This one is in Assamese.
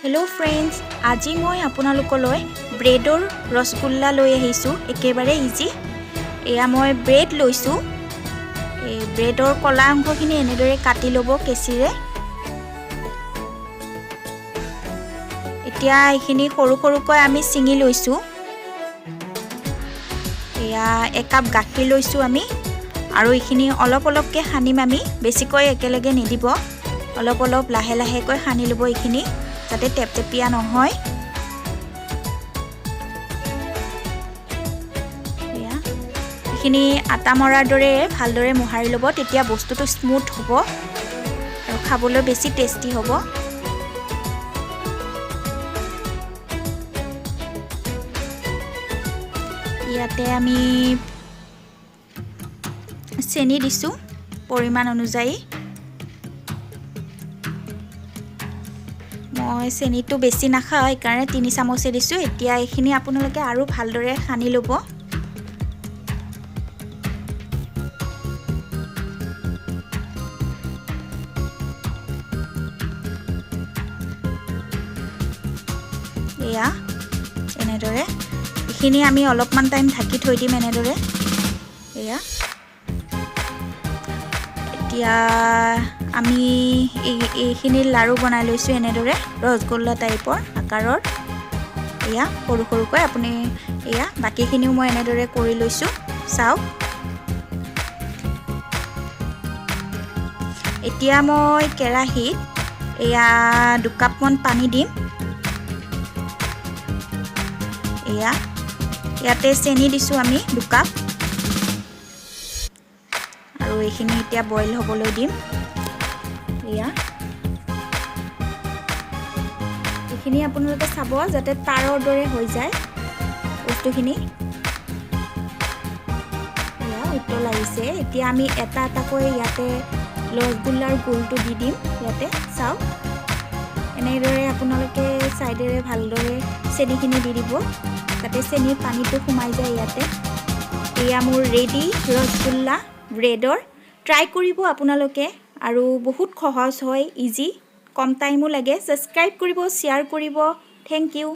हेलो फ्रेंड्स, আজি মই আপোনালোকলৈ ব্ৰেডৰ ৰসগোল্লা লৈ আহিছো। একেবাৰে ইজি। এয়া মই ব্ৰেড লৈছো। এই ব্ৰেডৰ কলা অংশখিনি এনেদৰে কাটি লব কেচিৰে। এতিয়া এইখিনি সৰু সৰুকৈ আমি চিঙি লৈছো। এয়া 1 কাপ গাখীৰ লৈছো আমি, আৰু এইখিনি অলপ অলপকৈ সানিম আমি, বেছিকৈ একেলগে নিদিব। অলপ অলপ লাহে লাহেকৈ সানি লব এইখিনি, যাতে টেপটেপিয়া নহয়। এইখিনি আটা মৰাৰ দৰে ভালদৰে মোহাৰি ল'ব, তেতিয়া বস্তুটো স্মুথ হ'ব আৰু খাবলৈ বেছি টেষ্টি হ'ব। ইয়াতে আমি চেনি দিছোঁ পৰিমাণ অনুযায়ী। মই চেনিটো বেছি নাখাওঁ, সেইকাৰণে 3 চামুচে দিছোঁ। এতিয়া এইখিনি আপোনালোকে আৰু ভালদৰে সানি ল'ব। এয়া এনেদৰে এইখিনি আমি অলপমান টাইম ঢাকি থৈ দিম এনেদৰে। এয়া এতিয়া আমি এইখিনি লাৰু বনাই লৈছোঁ এনেদৰে, ৰসগোল্লা টাইপৰ আকাৰৰ। এয়া সৰু সৰুকৈ আপুনি এয়া বাকীখিনিও মই এনেদৰে কৰি লৈছোঁ, চাওক। এতিয়া মই কেৰাহীত এয়া 2 কাপমান পানী দিম। এয়া ইয়াতে চেনি দিছোঁ আমি 2 কাপ, আৰু এইখিনি এতিয়া বইল হ'বলৈ দিম। এয়া এইখিনি আপোনালোকে চাব যাতে তাৰৰ দৰে হৈ যায় বস্তুখিনি। এয়া উতল আহিছে। এতিয়া আমি এটা এটাকৈ ইয়াতে ৰসগোল্লাৰ গোলটো দি দিম। ইয়াতে চাওক, এনেদৰে আপোনালোকে চাইডেৰে ভালদৰে চেনিখিনি দি দিব, যাতে চেনিৰ পানীটো সোমাই যায় ইয়াতে। এয়া মোৰ ৰেডি ৰসগোল্লা ব্ৰেডৰ। ট্ৰাই কৰিব আপোনালোকে, আৰু বহুত সহজ হয়, ইজি, কম টাইমো লাগে। ছাবস্ক্ৰাইব কৰিব, শ্বেয়াৰ কৰিব। Thank U.